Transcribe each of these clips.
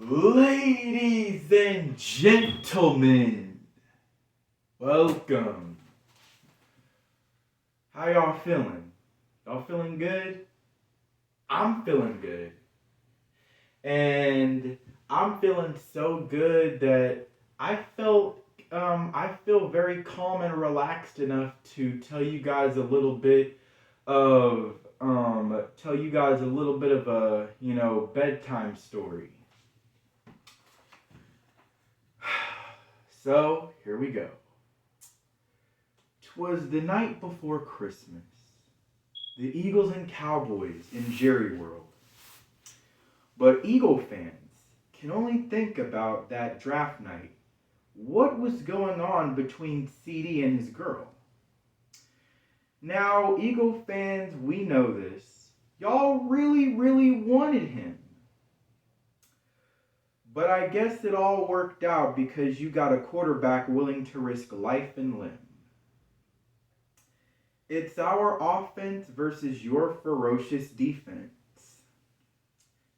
Ladies and gentlemen, welcome. How y'all feeling? Y'all feeling good? I'm feeling good. And I'm feeling so good that I feel very calm and relaxed enough to tell you guys a little bit of a, bedtime story. So, here we go. 'Twas the night before Christmas. The Eagles and Cowboys in Jerry World. But Eagle fans can only think about that draft night. What was going on between Ceedee and his girl? Now, Eagle fans, we know this. Y'all really, really wanted him. But I guess it all worked out because you got a quarterback willing to risk life and limb. It's our offense versus your ferocious defense.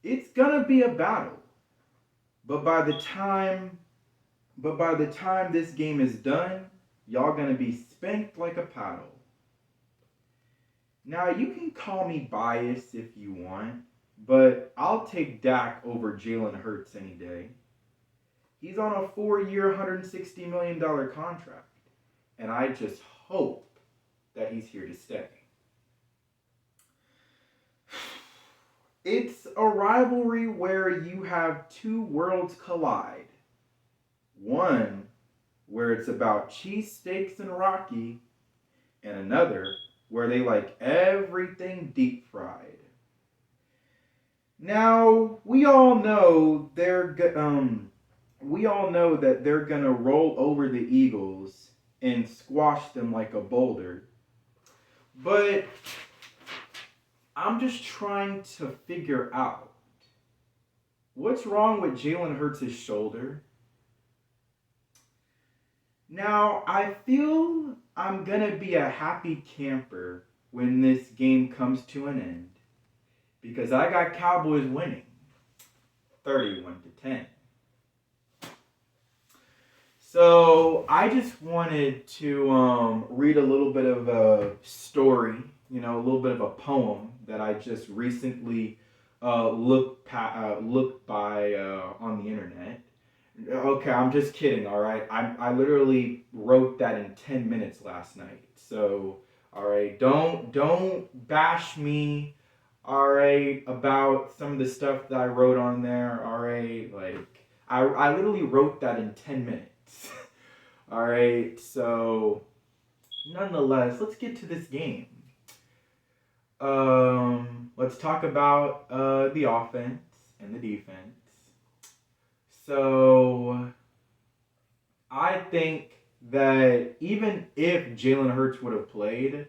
It's gonna be a battle. But by the time this game is done, y'all gonna be spanked like a paddle. Now you can call me biased if you want, but I'll take Dak over Jalen Hurts any day. He's on a 4-year, $160 million contract, and I just hope that he's here to stay. It's a rivalry where you have two worlds collide. One where it's about cheesesteaks and Rocky, and another where they like everything deep fried. Now, we all know that they're gonna roll over the Eagles and squash them like a boulder. But I'm just trying to figure out what's wrong with Jalen Hurts' shoulder. Now, I feel I'm gonna be a happy camper when this game comes to an end because I got Cowboys winning 31-10. So I just wanted to read a little bit of a story, a little bit of a poem that I just recently looked by on the internet. Okay, I'm just kidding, all right? I literally wrote that in 10 minutes last night. So, all right, don't bash me, all right, about some of the stuff that I wrote on there, all right? Like, I literally wrote that in 10 minutes. All right, so nonetheless, let's get to this game. Let's talk about the offense and the defense. So I think that even if Jalen Hurts would have played,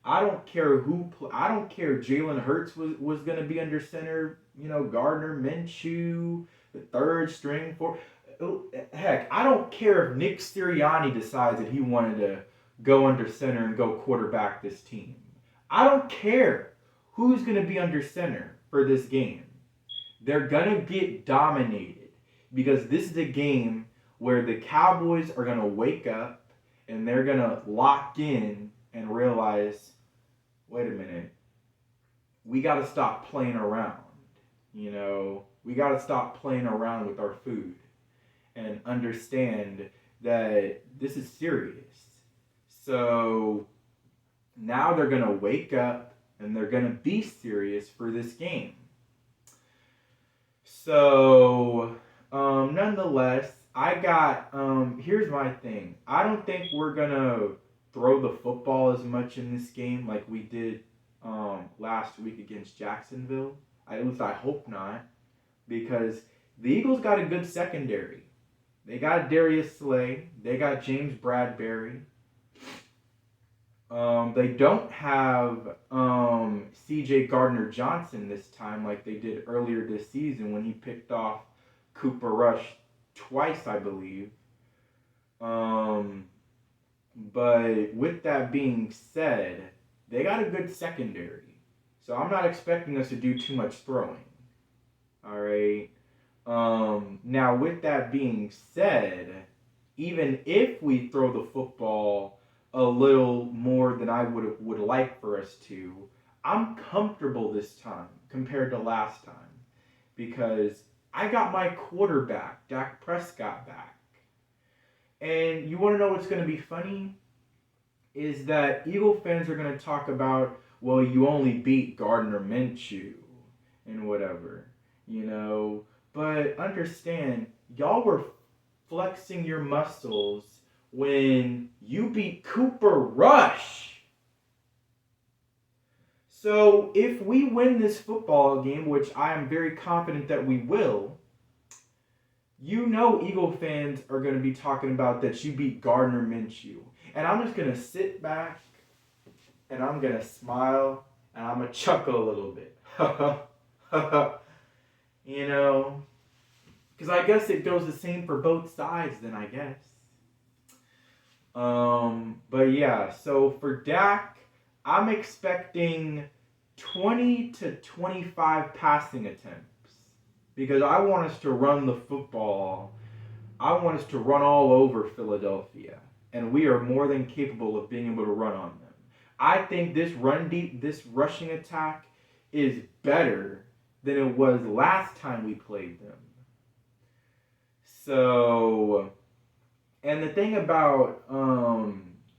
I don't care if Jalen Hurts was going to be under center, Gardner Minshew, the third string for. Heck, I don't care if Nick Sirianni decides that he wanted to go under center and go quarterback this team. I don't care who's going to be under center for this game. They're going to get dominated because this is a game where the Cowboys are going to wake up and they're going to lock in and realize, wait a minute, we got to stop playing around. We got to stop playing around with our food and understand that this is serious. So now they're going to wake up and they're going to be serious for this game. So, nonetheless, here's my thing. I don't think we're going to throw the football as much in this game like we did last week against Jacksonville. At least I hope not, because the Eagles got a good secondary. They got Darius Slay. They got James Bradbury. They don't have C.J. Gardner-Johnson this time like they did earlier this season when he picked off Cooper Rush twice, I believe. But with that being said, they got a good secondary. So I'm not expecting us to do too much throwing. All right. Now, with that being said, even if we throw the football a little more than I would like for us to, I'm comfortable this time compared to last time because I got my quarterback, Dak Prescott, back. And you want to know what's going to be funny? Is that Eagle fans are going to talk about, well, you only beat Gardner Minshew and whatever, you know. But understand, y'all were flexing your muscles when you beat Cooper Rush. So if we win this football game, which I am very confident that we will, you know Eagle fans are going to be talking about that you beat Gardner Minshew. And I'm just going to sit back and I'm going to smile and I'm going to chuckle a little bit. You know, because I guess it goes the same for both sides then, I guess. But yeah, so for Dak, I'm expecting 20 to 25 passing attempts. Because I want us to run the football. I want us to run all over Philadelphia. And we are more than capable of being able to run on them. I think this rushing attack is better than it was last time we played them. So, and the thing about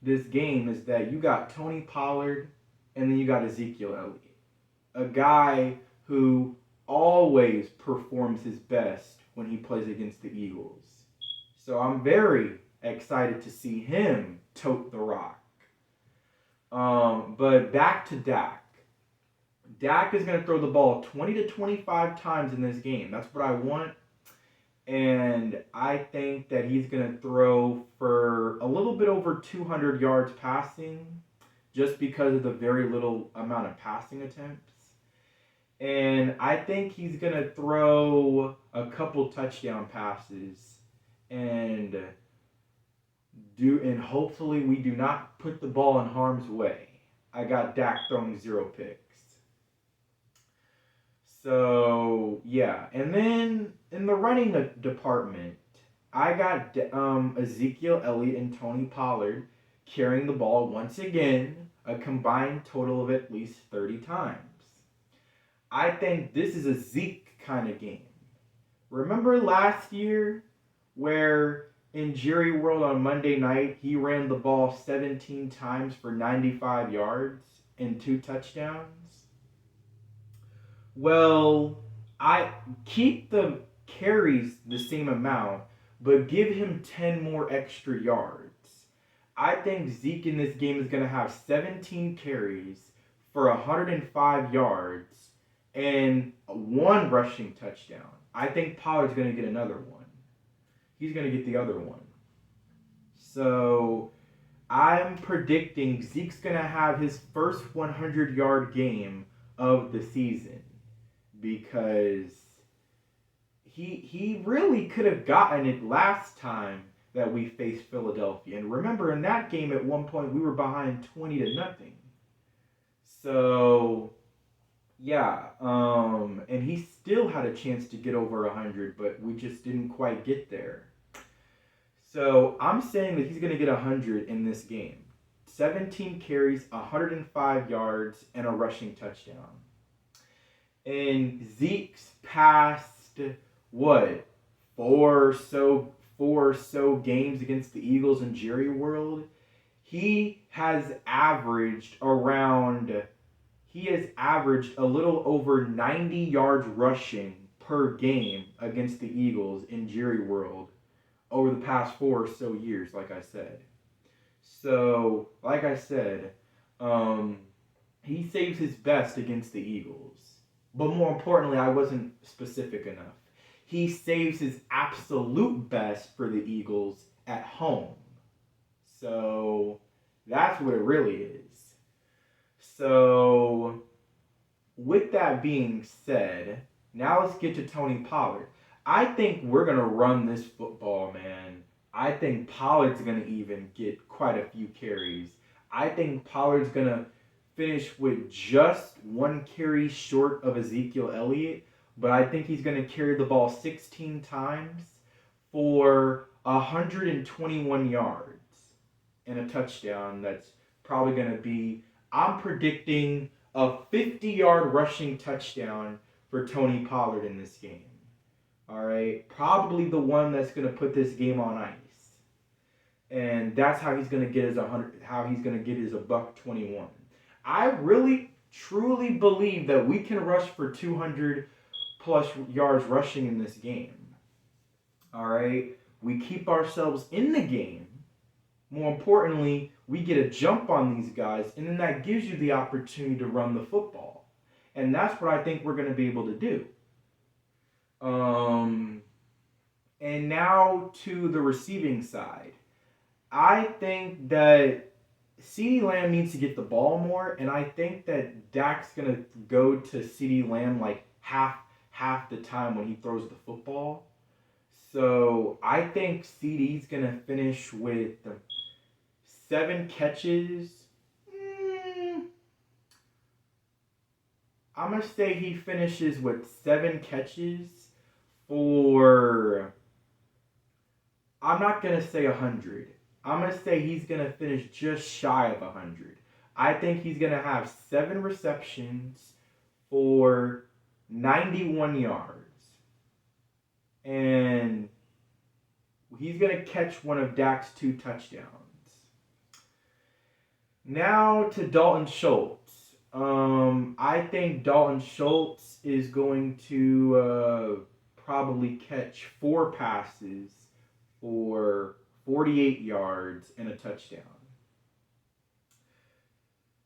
this game is that you got Tony Pollard and then you got Ezekiel Elliott. A guy who always performs his best when he plays against the Eagles. So I'm very excited to see him tote the rock. But back to Dak. Dak is going to throw the ball 20 to 25 times in this game. That's what I want. And I think that he's going to throw for a little bit over 200 yards passing just because of the very little amount of passing attempts. And I think he's going to throw a couple touchdown passes and hopefully we do not put the ball in harm's way. I got Dak throwing 0 picks. So, yeah. And then in the running department, I got Ezekiel Elliott and Tony Pollard carrying the ball once again, a combined total of at least 30 times. I think this is a Zeke kind of game. Remember last year where in Jerry World on Monday night, he ran the ball 17 times for 95 yards and 2 touchdowns? Well, I keep the carries the same amount, but give him 10 more extra yards. I think Zeke in this game is going to have 17 carries for 105 yards and 1 rushing touchdown. I think Pollard's going to get another one. He's going to get the other one. So I'm predicting Zeke's going to have his first 100-yard game of the season because he really could have gotten it last time that we faced Philadelphia. And remember, in that game at one point, we were behind 20-0. So, yeah. And he still had a chance to get over 100, but we just didn't quite get there. So, I'm saying that he's going to get 100 in this game. 17 carries, 105 yards, and a rushing touchdown. And Zeke's past, what, four or so games against the Eagles in Jerry World, he has averaged a little over 90 yards rushing per game against the Eagles in Jerry World over the past 4 or so years, like I said. So, like I said, he saves his best against the Eagles. But more importantly, I wasn't specific enough. He saves his absolute best for the Eagles at home. So, that's what it really is. So, with that being said, now let's get to Tony Pollard. I think we're going to run this football, man. I think Pollard's going to even get quite a few carries. I think Pollard's going to finish with just 1 carry short of Ezekiel Elliott, but I think he's going to carry the ball 16 times for 121 yards and a touchdown. That's probably going to be, I'm predicting a 50-yard rushing touchdown for Tony Pollard in this game. All right, probably the one that's going to put this game on ice. And that's how he's going to get his $121. I really truly believe that we can rush for 200 plus yards rushing in this game. All right, we keep ourselves in the game. More importantly, we get a jump on these guys, and then that gives you the opportunity to run the football. And that's what I think we're going to be able to do. And now to the receiving side. I think that CeeDee Lamb needs to get the ball more, and I think that Dak's going to go to CeeDee Lamb like half the time when he throws the football. So I think CeeDee's going to finish with 7 catches. I'm going to say he finishes with 7 catches for, I'm not going to say 100. I'm going to say he's going to finish just shy of 100. I think he's going to have 7 receptions for 91 yards. And he's going to catch one of Dak's 2 touchdowns. Now to Dalton Shultz. I think Dalton Shultz is going to probably catch 4 passes for 48 yards and a touchdown.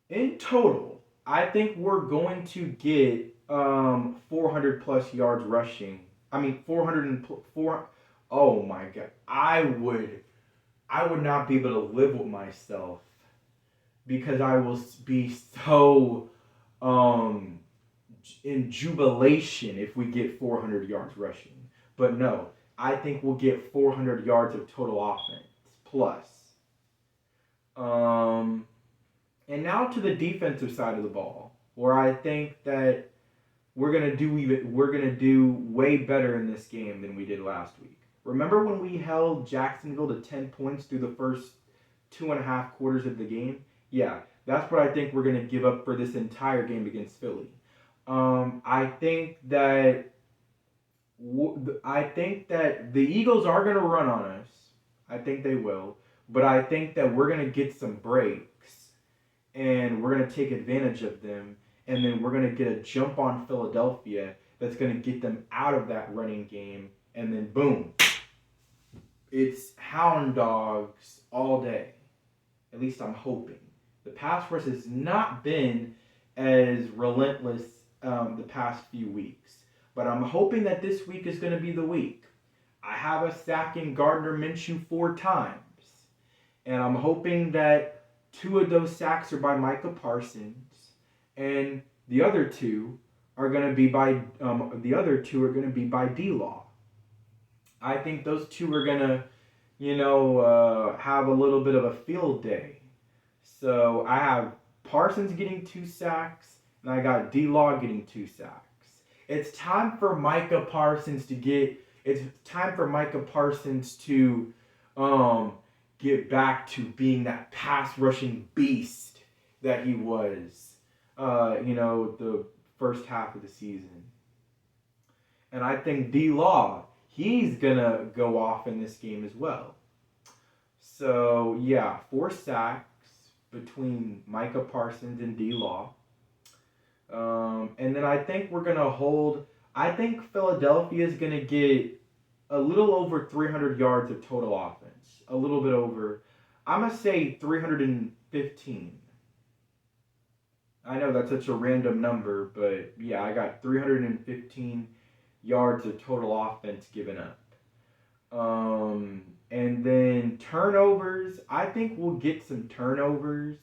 In total, I think we're going to get 400 plus yards rushing. 404. Oh my God. I would not be able to live with myself because I will be so in jubilation if we get 400 yards rushing. But no, I think we'll get 400 yards of total offense plus. And now to the defensive side of the ball, where I think that we're gonna do way better in this game than we did last week. Remember when we held Jacksonville to 10 points through the first 2.5 quarters of the game? Yeah, that's what I think we're gonna give up for this entire game against Philly. I think that the Eagles are going to run on us. I think they will. But I think that we're going to get some breaks. And we're going to take advantage of them. And then we're going to get a jump on Philadelphia that's going to get them out of that running game. And then boom. It's hound dogs all day. At least I'm hoping. The pass rush has not been as relentless the past few weeks. But I'm hoping that this week is going to be the week. I have a sack in Gardner Minshew 4 times. And I'm hoping that 2 of those sacks are by Micah Parsons. And the other 2 are going to be by D-Law. I think those 2 are going to, have a little bit of a field day. So I have Parsons getting 2 sacks, and I got D-Law getting 2 sacks. It's time for Micah Parsons to get back to being that pass rushing beast that he was, the first half of the season. And I think D-Law, he's going to go off in this game as well. So, yeah, 4 sacks between Micah Parsons and D-Law. And then I think we're going to hold... I think Philadelphia is going to get a little over 300 yards of total offense. A little bit over. I'm going to say 315. I know that's such a random number, but yeah, I got 315 yards of total offense given up. And then turnovers, I think we'll get some turnovers.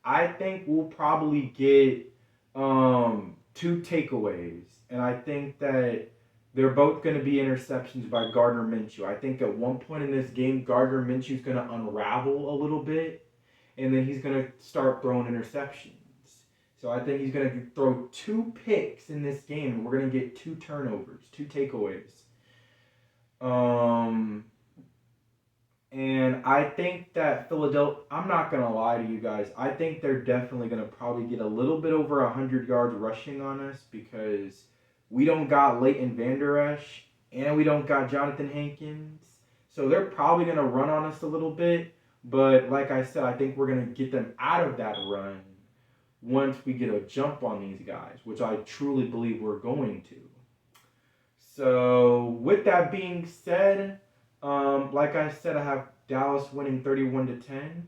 I think we'll probably get 2 takeaways. And I think that they're both going to be interceptions by Gardner Minshew. I think at one point in this game, Gardner Minshew's going to unravel a little bit. And then he's going to start throwing interceptions. So I think he's going to throw 2 picks in this game, and we're going to get 2 turnovers, 2 takeaways. And I think that Philadelphia, I'm not going to lie to you guys, I think they're definitely going to probably get a little bit over 100 yards rushing on us because we don't got Leighton Vander Esch and we don't got Jonathan Hankins. So they're probably going to run on us a little bit. But like I said, I think we're going to get them out of that run once we get a jump on these guys, which I truly believe we're going to. So with that being said, like I said, I have Dallas winning 31-10.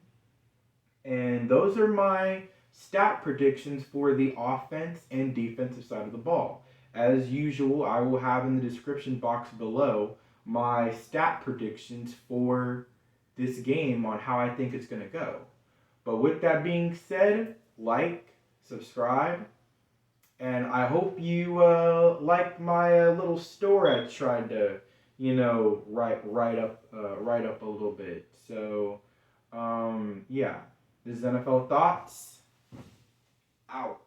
And those are my stat predictions for the offense and defensive side of the ball. As usual, I will have in the description box below my stat predictions for this game on how I think it's going to go. But with that being said, like, subscribe, and I hope you like my little story I tried to, write up a little bit. So, yeah, this is NFL Thoughts. Out.